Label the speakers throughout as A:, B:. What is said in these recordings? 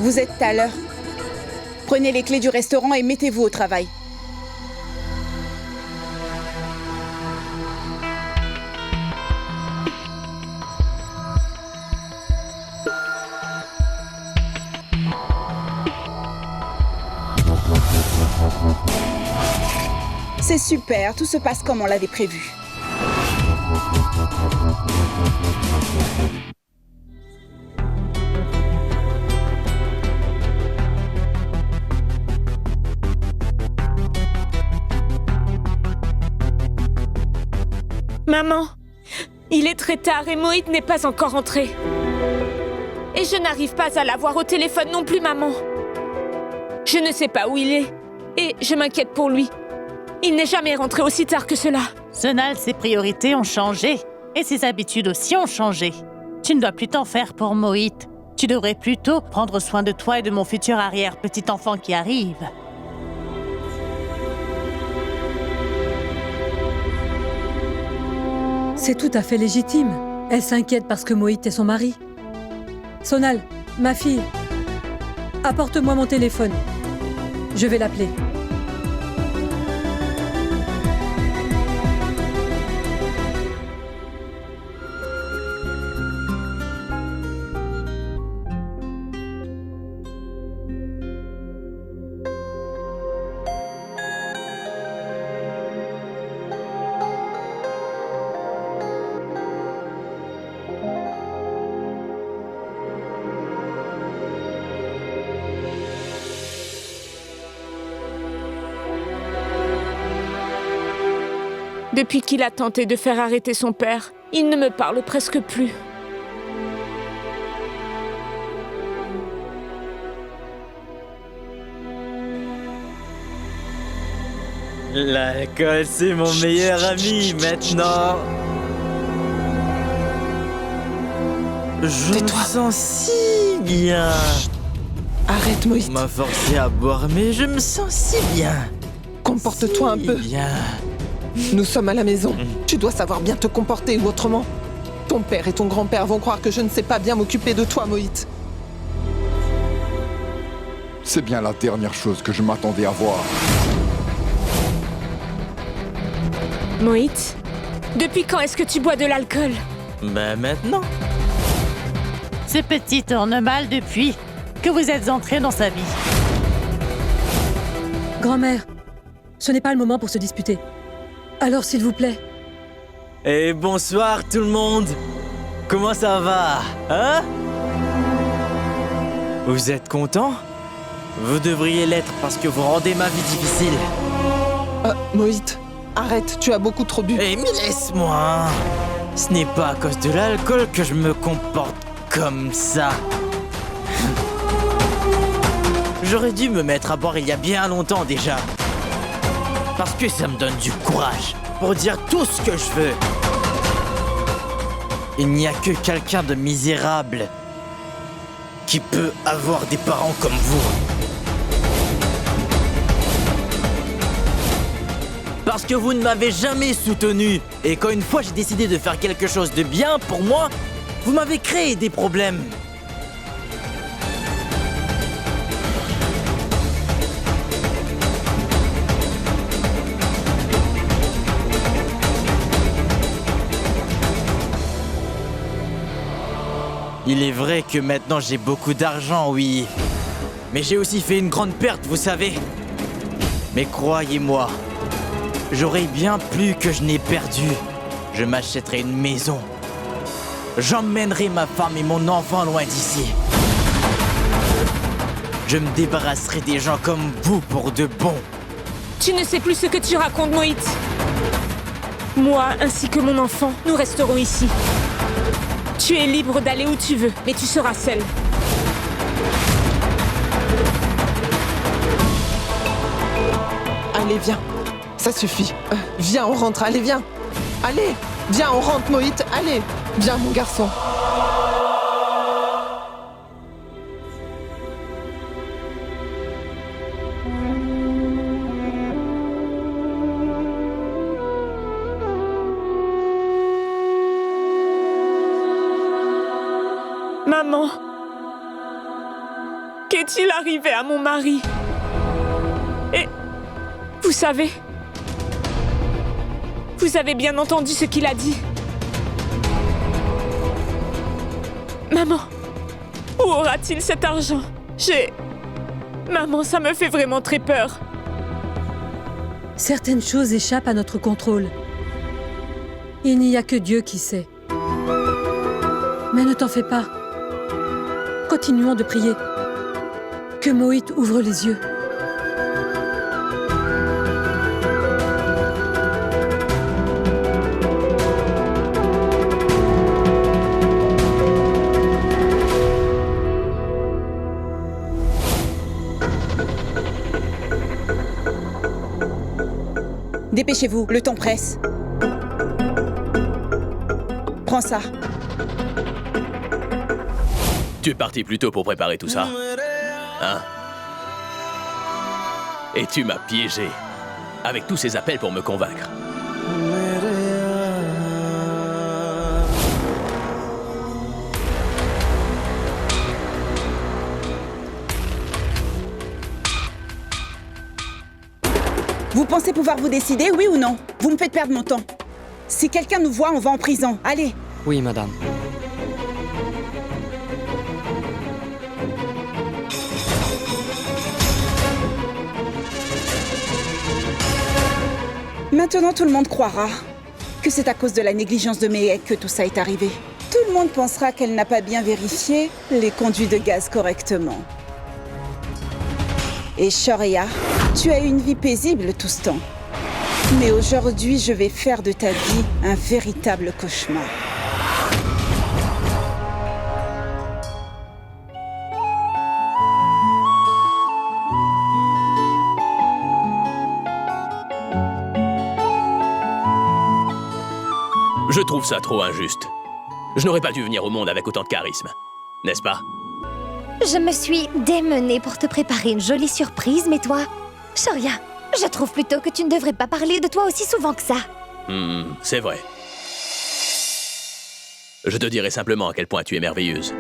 A: Vous êtes à l'heure. Prenez les clés du restaurant et mettez-vous au travail. C'est super, tout se passe comme on l'avait prévu.
B: Maman, il est très tard et Mohit n'est pas encore rentré. Et je n'arrive pas à l'avoir au téléphone non plus, maman. Je ne sais pas où il est. Et je m'inquiète pour lui. Il n'est jamais rentré aussi tard que cela.
C: Sonal, ses priorités ont changé. Et ses habitudes aussi ont changé. Tu ne dois plus t'en faire pour Mohit. Tu devrais plutôt prendre soin de toi et de mon futur arrière-petit-enfant qui arrive.
D: C'est tout à fait légitime. Elle s'inquiète parce que Mohit est son mari. Sonal, ma fille, apporte-moi mon téléphone. Je vais l'appeler.
B: Depuis qu'il a tenté de faire arrêter son père, il ne me parle presque plus.
E: L'alcool, c'est mon meilleur ami maintenant. Je me sens si bien.
F: Arrête, Mohit.
E: On m'a forcé à boire, mais je me sens si bien.
F: Comporte-toi un peu.
E: Bien.
F: Nous sommes à la maison. Tu dois savoir bien te comporter ou autrement. Ton père et ton grand-père vont croire que je ne sais pas bien m'occuper de toi, Mohit.
G: C'est bien la dernière chose que je m'attendais à voir.
B: Mohit, depuis quand est-ce que tu bois de l'alcool?
E: Ben maintenant.
C: Ce petit tourne mal depuis que vous êtes entré dans sa vie.
D: Grand-mère, ce n'est pas le moment pour se disputer. Alors, s'il vous plaît.
E: Et bonsoir tout le monde. Comment ça va, hein? Vous êtes contents? Vous devriez l'être parce que vous rendez ma vie difficile.
F: Mohit, arrête, tu as beaucoup trop bu.
E: Eh mais laisse-moi. Ce n'est pas à cause de l'alcool que je me comporte comme ça. J'aurais dû me mettre à boire il y a bien longtemps déjà. Parce que ça me donne du courage pour dire tout ce que je veux. Il n'y a que quelqu'un de misérable qui peut avoir des parents comme vous. Parce que vous ne m'avez jamais soutenu. Et quand une fois j'ai décidé de faire quelque chose de bien pour moi, vous m'avez créé des problèmes. Il est vrai que maintenant j'ai beaucoup d'argent, oui. Mais j'ai aussi fait une grande perte, vous savez. Mais croyez-moi, j'aurais bien plus que je n'ai perdu. Je m'achèterai une maison. J'emmènerai ma femme et mon enfant loin d'ici. Je me débarrasserai des gens comme vous pour de bon.
B: Tu ne sais plus ce que tu racontes, Mohit. Moi, ainsi que mon enfant, nous resterons ici. Tu es libre d'aller où tu veux, mais tu seras seule.
F: Allez, viens. Ça suffit. Viens, on rentre. Allez, viens. Allez, viens, on rentre, Mohit. Allez, viens, mon garçon.
B: Maman, est-il arrivé à mon mari? Et vous savez, vous avez bien entendu ce qu'il a dit. Maman, où aura-t-il cet argent? Maman, ça me fait vraiment très peur.
D: Certaines choses échappent à notre contrôle. Il n'y a que Dieu qui sait. Mais ne t'en fais pas. Continuons de prier. Que Mohit ouvre les yeux.
A: Dépêchez-vous, le temps presse. Prends ça.
H: Tu es parti plus tôt pour préparer tout ça. Hein? Et tu m'as piégé. Avec tous ces appels pour me convaincre.
A: Vous pensez pouvoir vous décider, oui ou non? Vous me faites perdre mon temps. Si quelqu'un nous voit, on va en prison. Allez.
I: Oui, madame.
A: Maintenant, tout le monde croira que c'est à cause de la négligence de Mehek que tout ça est arrivé. Tout le monde pensera qu'elle n'a pas bien vérifié les conduits de gaz correctement. Et Shoria, tu as eu une vie paisible tout ce temps. Mais aujourd'hui, je vais faire de ta vie un véritable cauchemar.
H: Je trouve ça trop injuste. Je n'aurais pas dû venir au monde avec autant de charisme. N'est-ce pas?
J: Je me suis démenée pour te préparer une jolie surprise, mais toi, Shoria, je trouve plutôt que tu ne devrais pas parler de toi aussi souvent que ça.
H: C'est vrai. Je te dirai simplement à quel point tu es merveilleuse.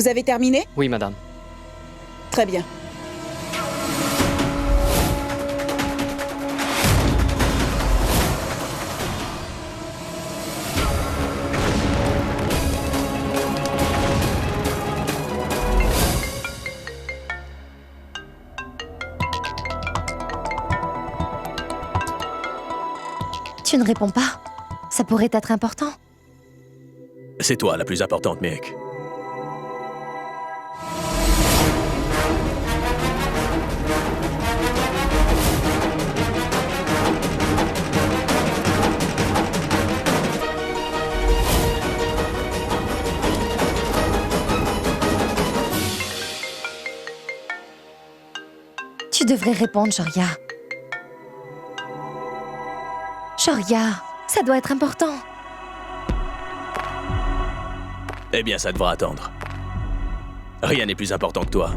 A: Vous avez terminé?
I: Oui, madame.
A: Très bien.
J: Tu ne réponds pas. Ça pourrait être important.
H: C'est toi la plus importante, mec.
J: Tu devrais répondre, Shoria. Shoria, ça doit être important.
H: Eh bien, ça devra attendre. Rien n'est plus important que toi.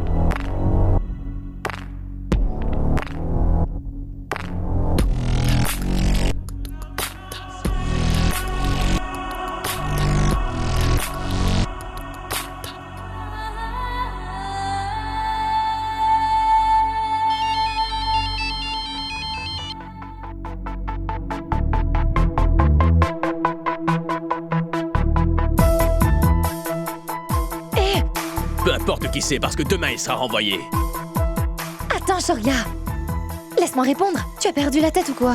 H: Peu importe qui c'est, parce que demain il sera renvoyé.
J: Attends, Shoria. Laisse-moi répondre. Tu as perdu la tête ou quoi?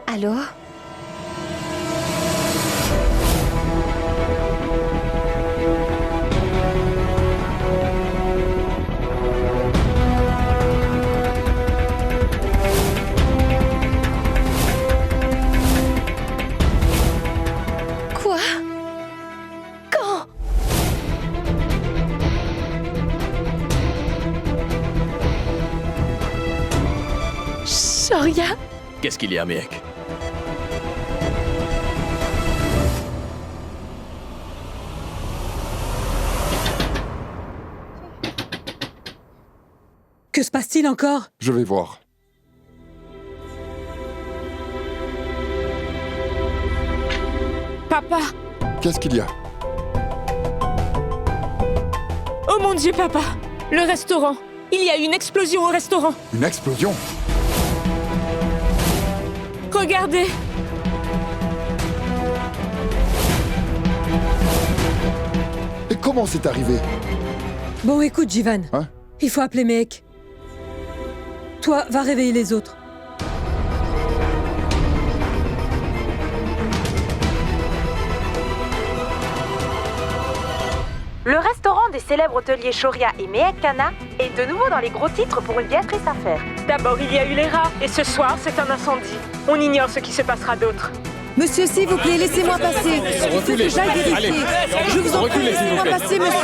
J: Allô? Quoi? Quand? Shoria?
H: Qu'est-ce qu'il y a, mec?
D: Que se passe-t-il encore?
G: Je vais voir.
B: Papa!
G: Qu'est-ce qu'il y a?
B: Oh mon Dieu, papa! Le restaurant! Il y a eu une explosion au restaurant!
G: Une explosion?
B: Regardez!
G: Et comment c'est arrivé?
D: Bon, écoute, Jivan.
G: Hein?
D: Il faut appeler Mehek. Toi, va réveiller les autres.
K: Le restaurant des célèbres hôteliers Shoria et Mehek Kana est de nouveau dans les gros titres pour une bien triste affaire.
B: D'abord, il y a eu les rats, et ce soir, c'est un incendie. On ignore ce qui se passera d'autre.
L: Monsieur, s'il vous plaît, laissez-moi passer. Il faut que j'aille vérifier. Je vous en prie, laissez-moi passer, monsieur.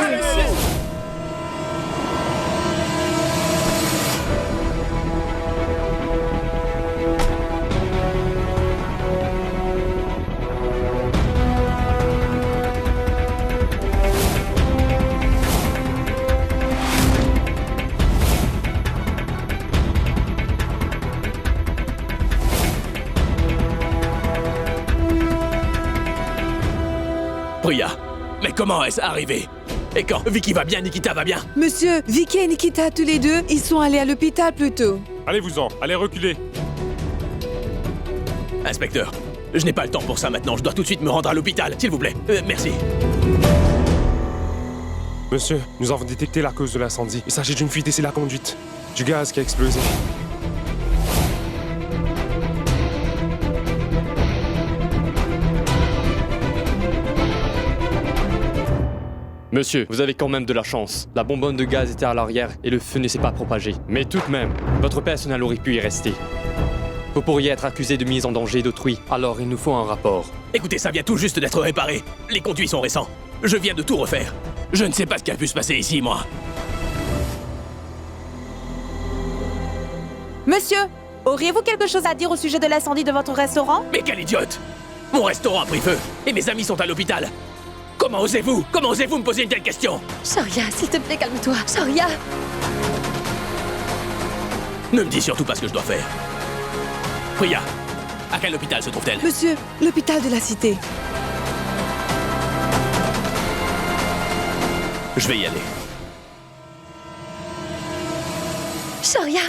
H: Priya, mais comment est-ce arrivé? Et quand Vicky va bien, Nikita va bien?
L: Monsieur, Vicky et Nikita, tous les deux, ils sont allés à l'hôpital plus tôt.
M: Allez-vous-en, allez reculer.
H: Inspecteur, je n'ai pas le temps pour ça maintenant, je dois tout de suite me rendre à l'hôpital, s'il vous plaît. Merci.
M: Monsieur, nous avons détecté la cause de l'incendie. Il s'agit d'une fuite et c'est la conduite. Du gaz qui a explosé.
I: Monsieur, vous avez quand même de la chance. La bonbonne de gaz était à l'arrière et le feu ne s'est pas propagé. Mais tout de même, votre personnel aurait pu y rester. Vous pourriez être accusé de mise en danger d'autrui, alors il nous faut un rapport.
H: Écoutez, ça vient tout juste d'être réparé. Les conduits sont récents. Je viens de tout refaire. Je ne sais pas ce qui a pu se passer ici, moi.
K: Monsieur, auriez-vous quelque chose à dire au sujet de l'incendie de votre restaurant?
H: Mais quel idiote! Mon restaurant a pris feu et mes amis sont à l'hôpital. Comment osez-vous? Comment osez-vous me poser une telle question?
J: Shoria, s'il te plaît, calme-toi. Shoria!
H: Ne me dis surtout pas ce que je dois faire. Priya, À quel hôpital se trouve-t-elle?
L: Monsieur, l'hôpital de la cité.
H: Je vais y aller.
J: Shoria!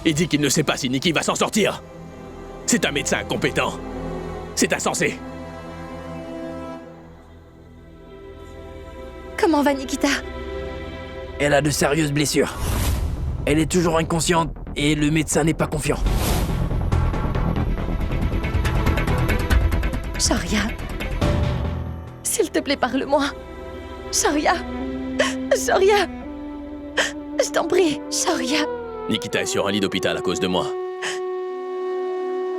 H: Il dit qu'il ne sait pas si Nikki va s'en sortir. C'est un médecin incompétent. C'est insensé.
J: Comment va Nikita?
N: Elle a de sérieuses blessures. Elle est toujours inconsciente et le médecin n'est pas confiant.
J: Shoria. S'il te plaît, parle-moi. Shoria. Shoria. Je t'en prie, Shoria.
H: Nikita est sur un lit d'hôpital à cause de moi.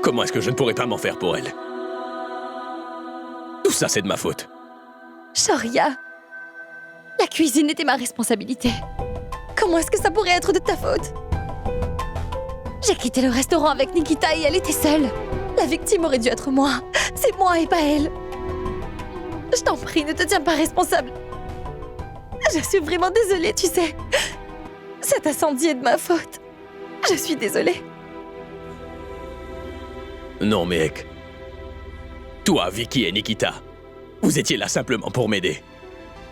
H: Comment est-ce que je ne pourrais pas m'en faire pour elle? Tout ça, c'est de ma faute.
J: Shoria. La cuisine était ma responsabilité. Comment est-ce que ça pourrait être de ta faute? J'ai quitté le restaurant avec Nikita et elle était seule. La victime aurait dû être moi. C'est moi et pas elle. Je t'en prie, ne te tiens pas responsable. Je suis vraiment désolée, tu sais. Cet incendie est de ma faute. Je suis désolée.
H: Non, mec. Toi, Vicky et Nikita, vous étiez là simplement pour m'aider.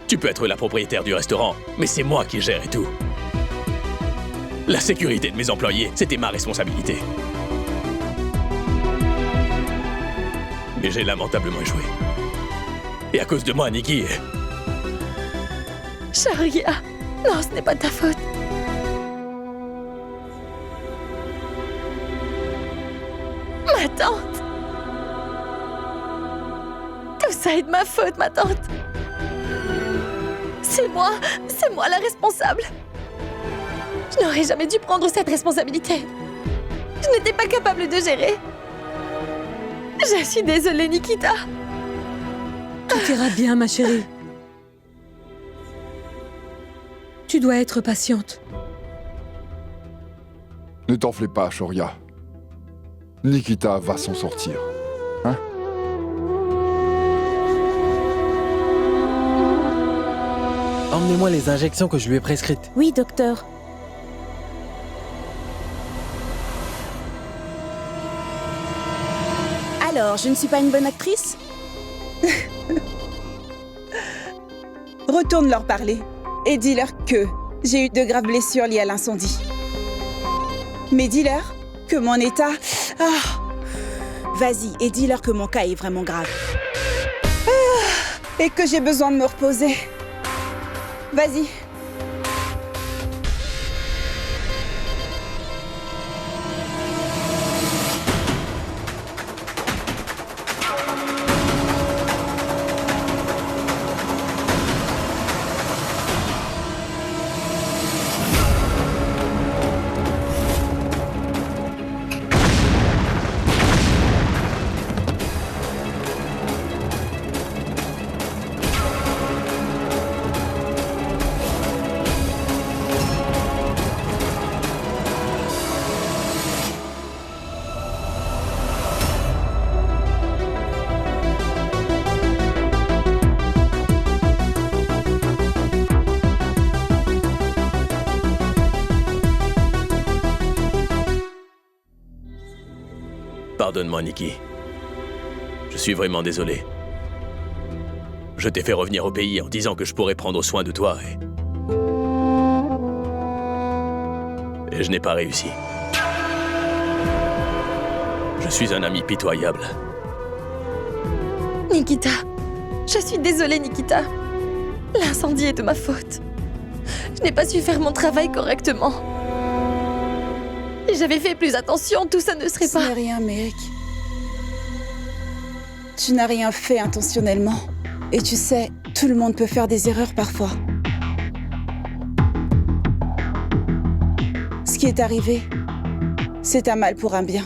H: Tu peux être la propriétaire du restaurant, mais c'est moi qui gère et tout. La sécurité de mes employés, c'était ma responsabilité. Mais j'ai lamentablement échoué. Et à cause de moi, Nikki...
J: Shoria, non, ce n'est pas ta faute. Ma tante. Tout ça est de ma faute, ma tante. C'est moi la responsable. Je n'aurais jamais dû prendre cette responsabilité. Je n'étais pas capable de gérer. Je suis désolée, Nikita.
D: Tout ira bien, ma chérie. Tu dois être patiente.
G: Ne t'enflez pas, Shoria. Nikita va s'en sortir. Hein?
N: Emmenez-moi les injections que je lui ai prescrites.
A: Oui, docteur. Alors, je ne suis pas une bonne actrice? Retourne leur parler et dis-leur que j'ai eu de graves blessures liées à l'incendie. Mais dis-leur que mon état... Vas-y, et dis-leur que mon cas est vraiment grave. Et que j'ai besoin de me reposer. Vas-y.
H: Pardonne-moi, Nikki. Je suis vraiment désolé. Je t'ai fait revenir au pays en disant que je pourrais prendre soin de toi et je n'ai pas réussi. Je suis un ami pitoyable.
J: Nikita, je suis désolée, Nikita. L'incendie est de ma faute. Je n'ai pas su faire mon travail correctement. Si j'avais fait plus attention, tout ça ne serait pas...
A: Ce n'est rien, mec. Tu n'as rien fait intentionnellement. Et tu sais, tout le monde peut faire des erreurs parfois. Ce qui est arrivé, c'est un mal pour un bien.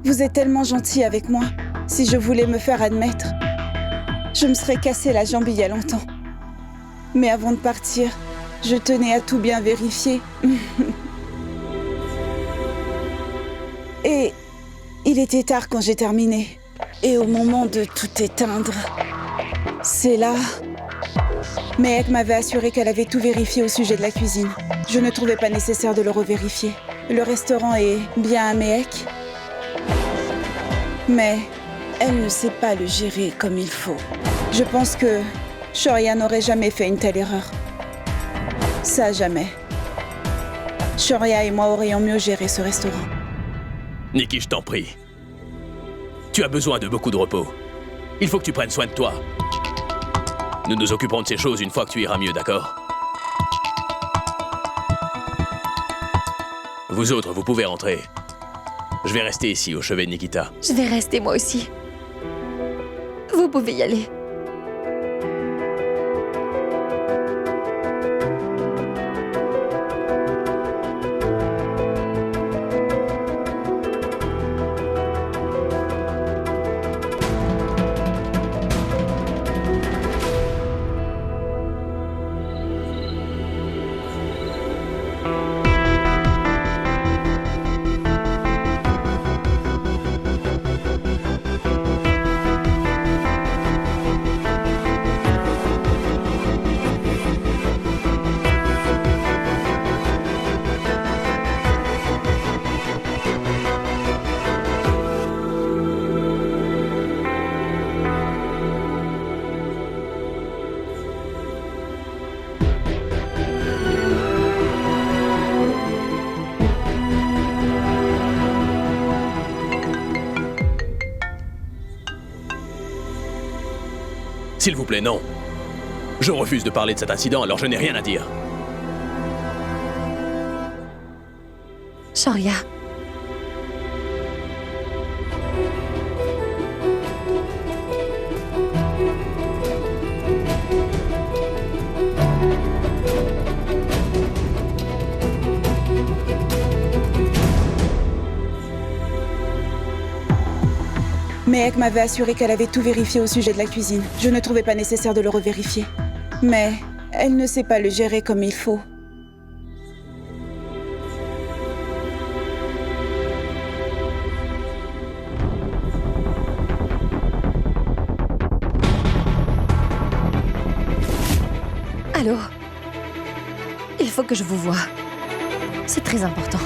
A: Vous êtes tellement gentil avec moi. Si je voulais me faire admettre, je me serais cassé la jambe il y a longtemps. Mais avant de partir, je tenais à tout bien vérifier. Et il était tard quand j'ai terminé. Et au moment de tout éteindre, c'est là... Mehek m'avait assuré qu'elle avait tout vérifié au sujet de la cuisine. Je ne trouvais pas nécessaire de le revérifier. Le restaurant est bien à Mehek, mais elle ne sait pas le gérer comme il faut. Je pense que Shoria n'aurait jamais fait une telle erreur. Ça, jamais. Shoria et moi aurions mieux géré ce restaurant.
H: Nikki, je t'en prie. Tu as besoin de beaucoup de repos. Il faut que tu prennes soin de toi. Nous nous occuperons de ces choses une fois que tu iras mieux, d'accord? Vous autres, vous pouvez rentrer. Je vais rester ici, au chevet de Nikita.
J: Je vais rester moi aussi. Vous pouvez y aller.
H: S'il vous plaît, non. Je refuse de parler de cet incident, alors je n'ai rien à dire.
J: Shoria.
A: Mehek m'avait assuré qu'elle avait tout vérifié au sujet de la cuisine. Je ne trouvais pas nécessaire de le revérifier. Mais elle ne sait pas le gérer comme il faut.
J: Allô? Il faut que je vous voie. C'est très important.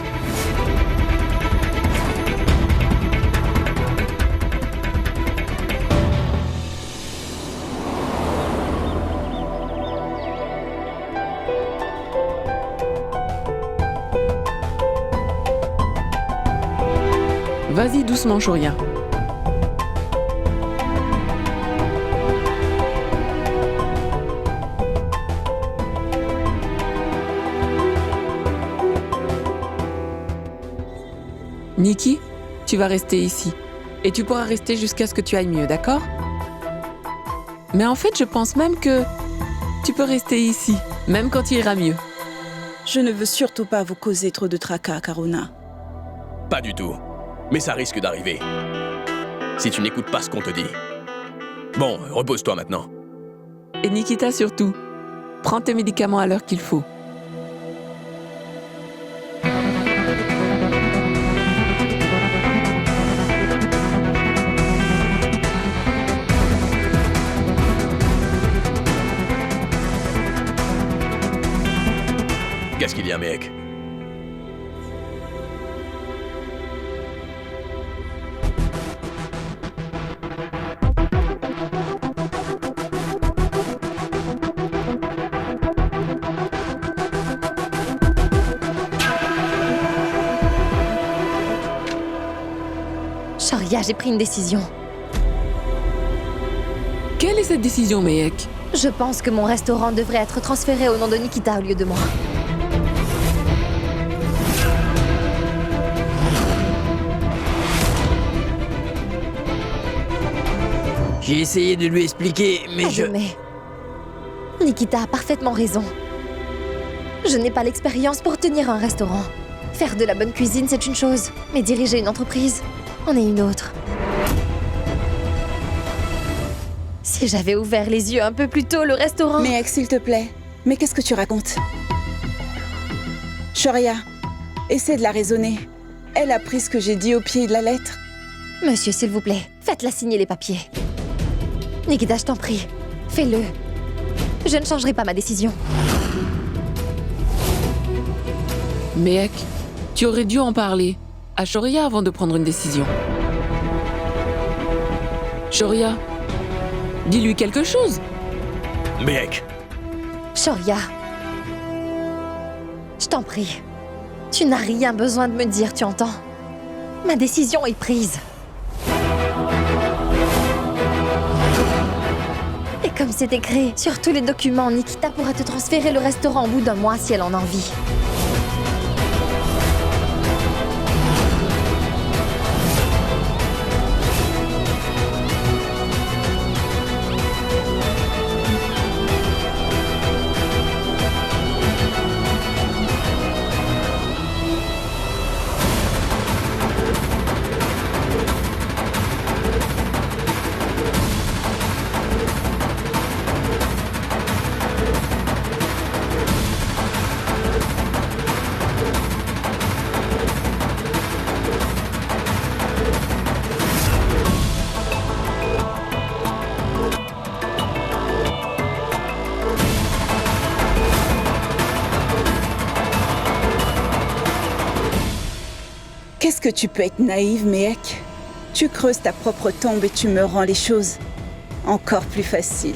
O: Vas-y doucement, Shoria. Nikki, tu vas rester ici. Et tu pourras rester jusqu'à ce que tu ailles mieux, d'accord? Mais en fait, je pense même que tu peux rester ici, même quand il ira mieux.
A: Je ne veux surtout pas vous causer trop de tracas, Karuna.
H: Pas du tout. Mais ça risque d'arriver. Si tu n'écoutes pas ce qu'on te dit. Bon, repose-toi maintenant.
O: Et Nikita surtout, prends tes médicaments à l'heure qu'il faut.
H: Qu'est-ce qu'il y a, mec?
J: Shoria, j'ai pris une décision.
O: Quelle est cette décision, Mehek?
J: Je pense que mon restaurant devrait être transféré au nom de Nikita au lieu de moi.
N: J'ai essayé de lui expliquer, mais
J: Mais Nikita a parfaitement raison. Je n'ai pas l'expérience pour tenir un restaurant. Faire de la bonne cuisine, c'est une chose, mais diriger une entreprise, en est une autre. Si j'avais ouvert les yeux un peu plus tôt, le restaurant...
A: Mehek, s'il te plaît, Mais qu'est-ce que tu racontes? Shoria, essaie de la raisonner. Elle a pris ce que j'ai dit au pied de la lettre.
J: Monsieur, s'il vous plaît, faites-la signer les papiers. Nikita, je t'en prie, fais-le. Je ne changerai pas ma décision.
O: Mehek, tu aurais dû en parler à Shoria avant de prendre une décision. Shoria, dis-lui quelque chose.
H: Mehek.
J: Shoria, je t'en prie. Tu n'as rien besoin de me dire, tu entends? Ma décision est prise. Et comme c'est écrit sur tous les documents, Nikita pourra te transférer le restaurant au bout d'un mois si elle en a envie.
A: Qu'est-ce que tu peux être naïve, Mehek? Tu creuses ta propre tombe et tu me rends les choses encore plus faciles.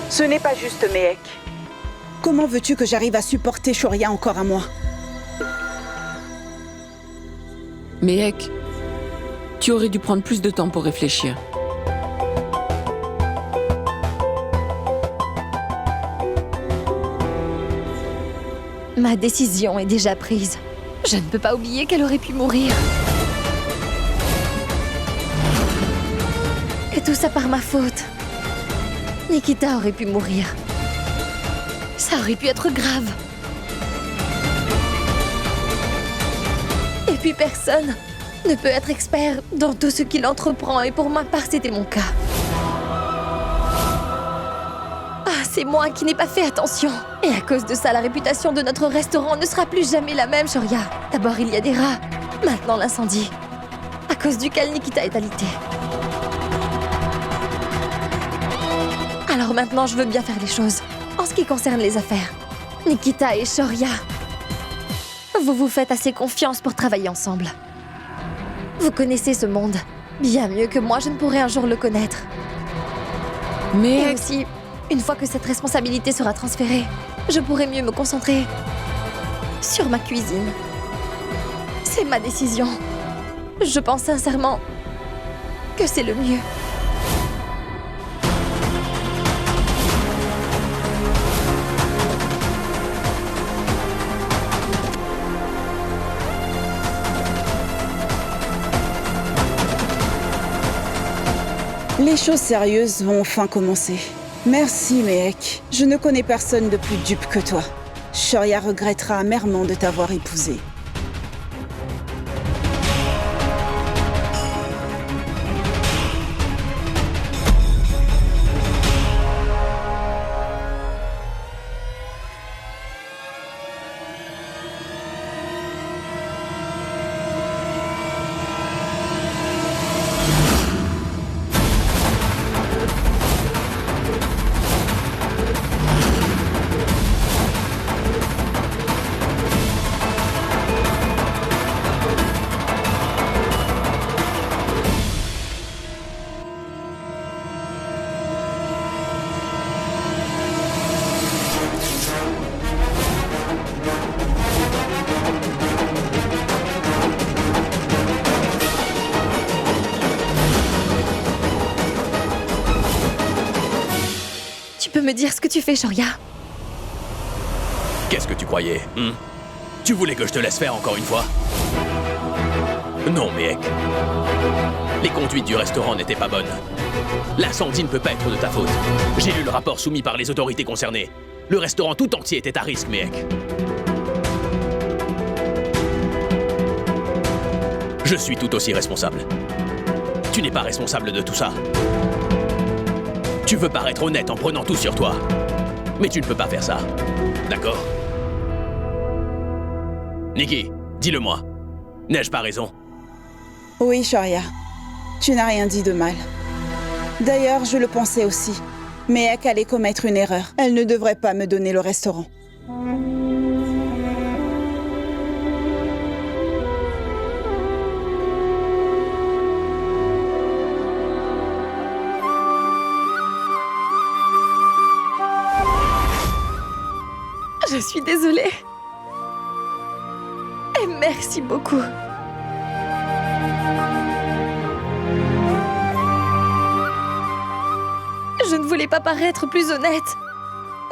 A: Ce n'est pas juste, Mehek. Comment veux-tu que j'arrive à supporter Shoria encore un mois?
O: Mehek, tu aurais dû prendre plus de temps pour réfléchir.
J: Ma décision est déjà prise. Je ne peux pas oublier qu'elle aurait pu mourir. Et tout ça par ma faute. Nikita aurait pu mourir. Ça aurait pu être grave. Et puis personne ne peut être expert dans tout ce qu'il entreprend, et pour ma part, c'était mon cas. Ah, c'est moi qui n'ai pas fait attention. Et à cause de ça, la réputation de notre restaurant ne sera plus jamais la même, Shoria. D'abord, il y a des rats. Maintenant, l'incendie. À cause duquel Nikita est alité. Alors maintenant, je veux bien faire les choses. En ce qui concerne les affaires, Nikita et Shoria, vous vous faites assez confiance pour travailler ensemble. Vous connaissez ce monde bien mieux que moi, je ne pourrai un jour le connaître.
O: Mais
J: et aussi, une fois que cette responsabilité sera transférée, je pourrai mieux me concentrer sur ma cuisine. C'est ma décision. Je pense sincèrement que c'est le mieux.
A: Les choses sérieuses vont enfin commencer. Merci, Mehek. Je ne connais personne de plus dupe que toi. Shoria regrettera amèrement de t'avoir épousé.
J: Tu peux me dire ce que tu fais, Shoria?
H: Qu'est-ce que tu croyais, Tu voulais que je te laisse faire encore une fois? Non, Mehek. Les conduites du restaurant n'étaient pas bonnes. L'incendie ne peut pas être de ta faute. J'ai lu le rapport soumis par les autorités concernées. Le restaurant tout entier était à risque, Mehek. Je suis tout aussi responsable. Tu n'es pas responsable de tout ça. Tu veux paraître honnête en prenant tout sur toi. Mais tu ne peux pas faire ça. D'accord? Nikki, dis-le-moi. N'ai-je pas raison?
A: Oui, Shoria. Tu n'as rien dit de mal. D'ailleurs, je le pensais aussi. Mehek allait commettre une erreur. Elle ne devrait pas me donner le restaurant.
J: Je suis désolée. Et merci beaucoup. Je ne voulais pas paraître plus honnête,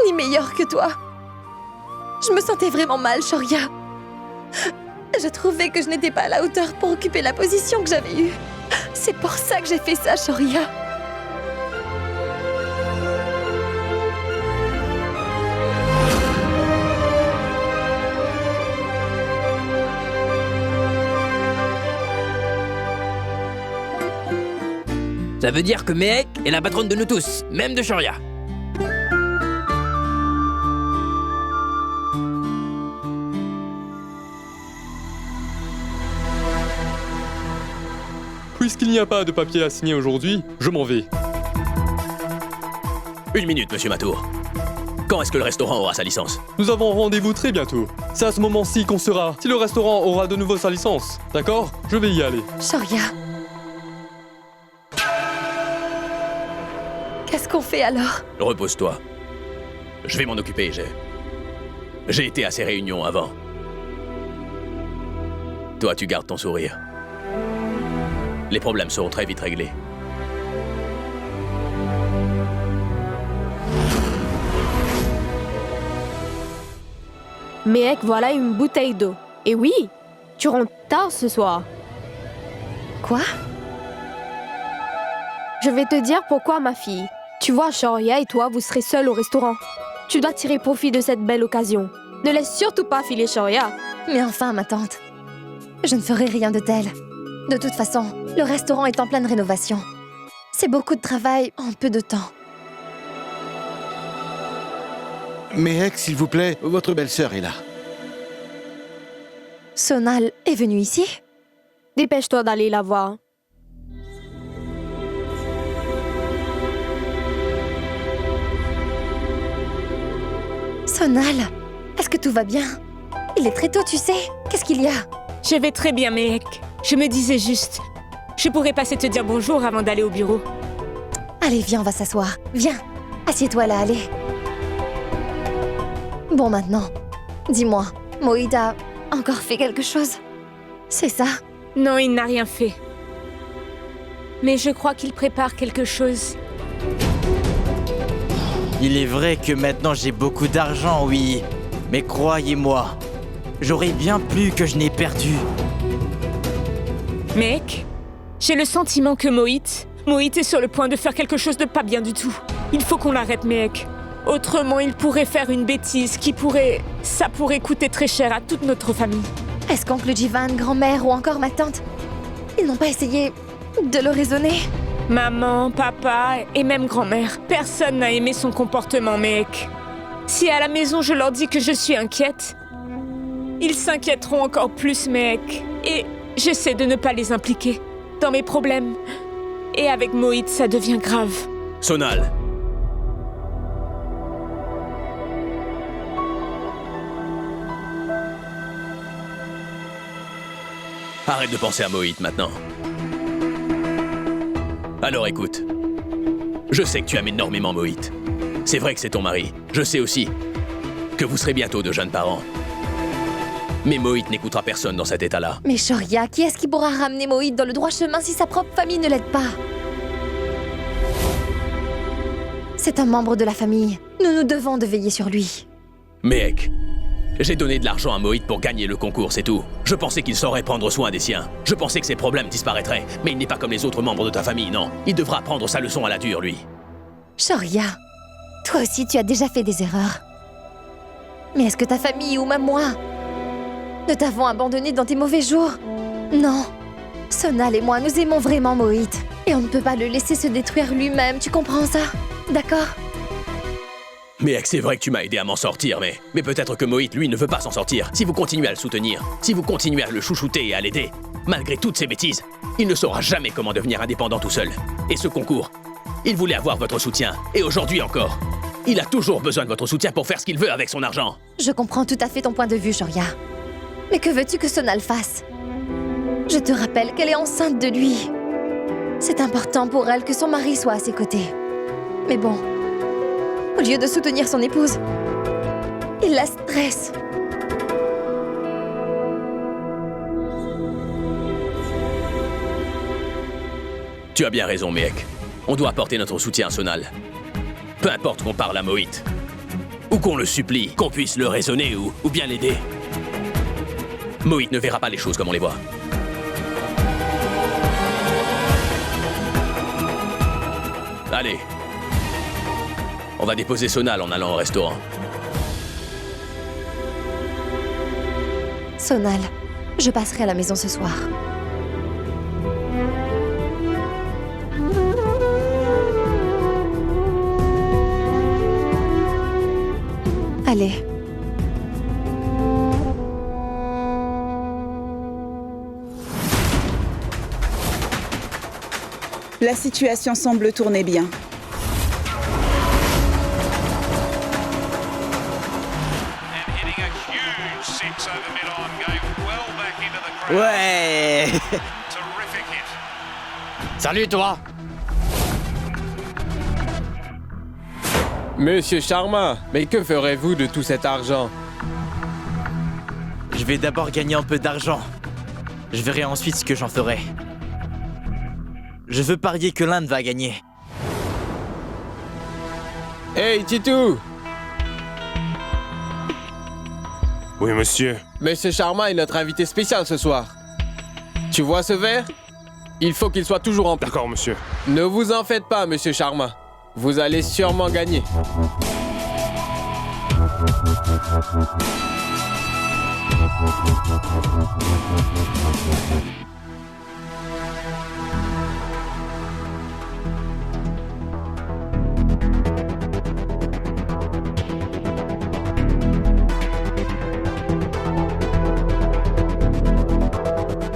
J: ni meilleure que toi. Je me sentais vraiment mal, Shoria. Je trouvais que je n'étais pas à la hauteur pour occuper la position que j'avais eue. C'est pour ça que j'ai fait ça, Shoria.
N: Ça veut dire que Mehek est la patronne de nous tous, même de Shoria.
I: Puisqu'il n'y a pas de papier à signer aujourd'hui, je m'en vais.
H: Une minute, monsieur Matour. Quand est-ce que le restaurant aura sa licence?
I: Nous avons rendez-vous très bientôt. C'est à ce moment-ci qu'on saura si le restaurant aura de nouveau sa licence. D'accord? Je vais y aller.
J: Shoria. Qu'est-ce qu'on fait alors?
H: Repose-toi. Je vais m'en occuper, j'ai été à ces réunions avant. Toi, tu gardes ton sourire. Les problèmes seront très vite réglés.
P: Mehek, voilà une bouteille d'eau. Et oui, tu rentres tard ce soir.
J: Quoi?
P: Je vais te dire pourquoi, ma fille. Tu vois, Shoria et toi, vous serez seuls au restaurant. Tu dois tirer profit de cette belle occasion. Ne laisse surtout pas filer Shoria.
J: Mais enfin, ma tante. Je ne ferai rien de tel. De toute façon, le restaurant est en pleine rénovation. C'est beaucoup de travail en peu de temps.
Q: Mehek, s'il vous plaît, votre belle-sœur est là.
J: Sonal est venue ici?
P: Dépêche-toi d'aller la voir.
J: Sonal, est-ce que tout va bien? Il est très tôt, tu sais. Qu'est-ce qu'il y a?
B: Je vais très bien, Mehek. Je me disais juste... Je pourrais passer te dire bonjour avant d'aller au bureau.
J: Allez, viens, on va s'asseoir. Viens, assieds-toi là, allez. Bon, maintenant, dis-moi, Mohit a encore fait quelque chose? C'est ça?
B: Non, il n'a rien fait. Mais je crois qu'il prépare quelque chose.
E: Il est vrai que maintenant j'ai beaucoup d'argent, oui. Mais croyez-moi, j'aurais bien plus que je n'ai perdu.
B: Mehek, j'ai le sentiment que Mohit est sur le point de faire quelque chose de pas bien du tout. Il faut qu'on l'arrête, Mehek. Autrement, il pourrait faire une bêtise ça pourrait coûter très cher à toute notre famille.
J: Est-ce qu'oncle Jivan, grand-mère ou encore ma tante, ils n'ont pas essayé de le raisonner?
B: Maman, papa et même grand-mère, personne n'a aimé son comportement, Mehek. Si à la maison je leur dis que je suis inquiète, ils s'inquiéteront encore plus, Mehek. Et j'essaie de ne pas les impliquer dans mes problèmes. Et avec Mohit, ça devient grave.
H: Sonal. Arrête de penser à Mohit maintenant. Alors écoute, je sais que tu aimes énormément Mohit. C'est vrai que c'est ton mari. Je sais aussi que vous serez bientôt de jeunes parents. Mais Mohit n'écoutera personne dans cet état-là.
J: Mais Shoria, qui est-ce qui pourra ramener Mohit dans le droit chemin si sa propre famille ne l'aide pas? C'est un membre de la famille. Nous nous devons de veiller sur lui.
H: Mehek, J'ai donné de l'argent à Moït pour gagner le concours, c'est tout. Je pensais qu'il saurait prendre soin des siens. Je pensais que ses problèmes disparaîtraient. Mais il n'est pas comme les autres membres de ta famille, non. Il devra apprendre sa leçon à la dure, lui.
J: Shoria, toi aussi tu as déjà fait des erreurs. Mais est-ce que ta famille ou même moi ne t'avons abandonné dans tes mauvais jours? Non. Sonal et moi, nous aimons vraiment Moït. Et on ne peut pas le laisser se détruire lui-même, tu comprends ça? D'accord?
H: Mais c'est vrai que tu m'as aidé à m'en sortir, mais peut-être que Moït, lui, ne veut pas s'en sortir. Si vous continuez à le soutenir, si vous continuez à le chouchouter et à l'aider, malgré toutes ces bêtises, il ne saura jamais comment devenir indépendant tout seul. Et ce concours, il voulait avoir votre soutien, et aujourd'hui encore. Il a toujours besoin de votre soutien pour faire ce qu'il veut avec son argent.
J: Je comprends tout à fait ton point de vue, Shoria. Mais que veux-tu que Sonal fasse? Je te rappelle qu'elle est enceinte de lui. C'est important pour elle que son mari soit à ses côtés. Mais bon, au lieu de soutenir son épouse, il la stresse.
H: Tu as bien raison, Mehek. On doit apporter notre soutien à Sonal. Peu importe qu'on parle à Moït. Ou qu'on le supplie, qu'on puisse le raisonner ou bien l'aider. Moït ne verra pas les choses comme on les voit. Allez. On va déposer Sonal en allant au restaurant.
J: Sonal, je passerai à la maison ce soir. Allez.
A: La situation semble tourner bien.
E: Ouais.
I: Salut toi.
R: Monsieur Sharma, mais que ferez-vous de tout cet argent?
E: Je vais d'abord gagner un peu d'argent. Je verrai ensuite ce que j'en ferai. Je veux parier que l'Inde va gagner.
R: Hey, Titou!
M: Oui, monsieur.
R: Monsieur Sharma est notre invité spécial ce soir. Tu vois ce verre? Il faut qu'il soit toujours rempli.
M: D'accord, monsieur.
R: Ne vous en faites pas, monsieur Sharma. Vous allez sûrement gagner.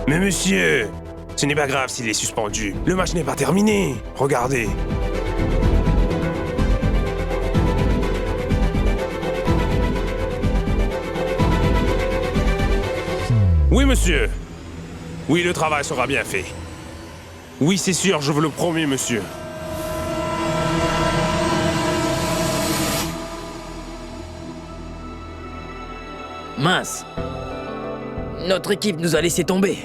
M: Mais monsieur, ce n'est pas grave s'il est suspendu. Le match n'est pas terminé. Regardez. Oui, monsieur. Oui, le travail sera bien fait. Oui, c'est sûr, je vous le promets, monsieur.
N: Mince. Notre équipe nous a laissé tomber.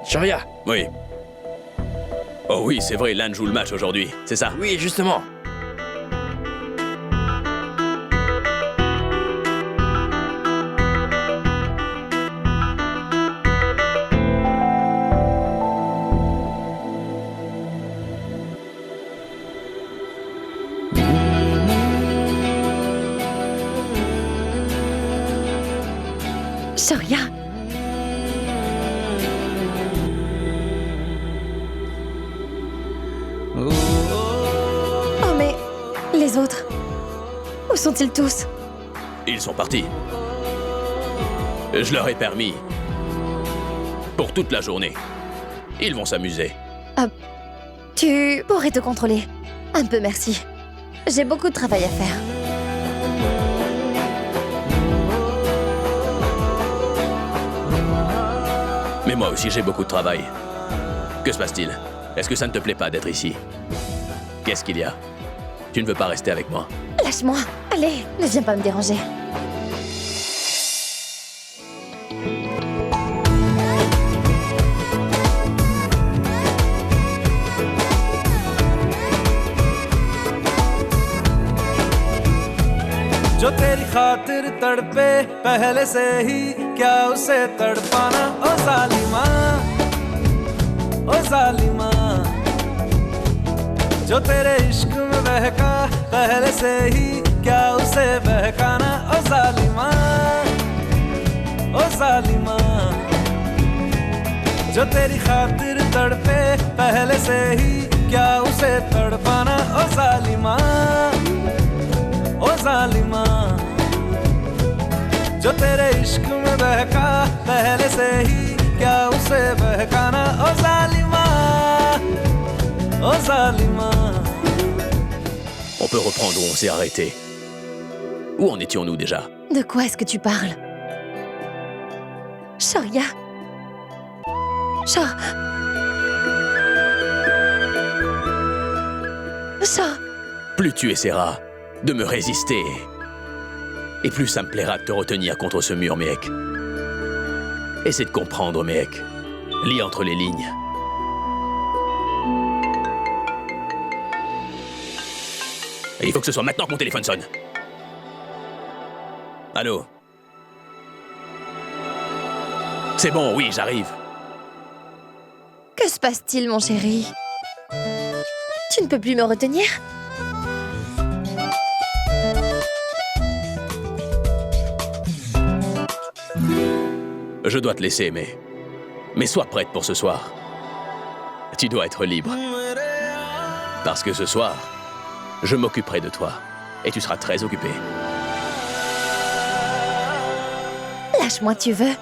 N: Shoria.
H: Oui. Oh oui, c'est vrai, l'Inde joue le match aujourd'hui, c'est ça?
N: Oui, justement.
J: Shoria. Oh mais... les autres... Où sont-ils tous?
H: Ils sont partis. Je leur ai permis. Pour toute la journée. Ils vont s'amuser.
J: Tu pourrais te contrôler. Un peu, merci. J'ai beaucoup de travail à faire.
H: Mais moi aussi, j'ai beaucoup de travail. Que se passe-t-il? Est-ce que ça ne te plaît pas d'être ici? Qu'est-ce qu'il y a? Tu ne veux pas rester avec moi?
J: Lâche-moi. Allez, ne viens pas me déranger.
S: तेरी खातिर तड़पे पहले से ही क्या उसे तड़पाना ओ जालिमा जो तेरे इश्क में बहका पहले से ही क्या उसे बहकाना ओ जालिमा जो तेरी खातिर तड़पे पहले से ही क्या उसे तड़पाना ओ जालिमा जो तेरे इश्क में बहका पहले से ही क्या उसे बहकाना ओ जालिमा
H: On peut reprendre où on s'est arrêté. Où en étions-nous déjà?
J: De quoi est-ce que tu parles? Shoria.
H: Plus tu essaieras de me résister, et plus ça me plaira de te retenir contre ce mur, Méhek. Essaie de comprendre, Méhek. Lis entre les lignes. Et il faut que ce soit maintenant que mon téléphone sonne. Allô? C'est bon, oui, j'arrive.
J: Que se passe-t-il, mon chéri? Tu ne peux plus me retenir?
H: Je dois te laisser, mais sois prête pour ce soir. Tu dois être libre. Parce que ce soir, je m'occuperai de toi. Et tu seras très occupée.
J: Lâche-moi, tu veux.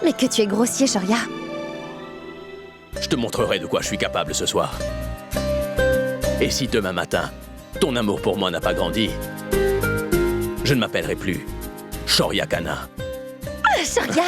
J: Mais que tu es grossier, Shoria.
H: Je te montrerai de quoi je suis capable ce soir. Et si demain matin, ton amour pour moi n'a pas grandi, je ne m'appellerai plus Shoria Kana.
J: Shoria.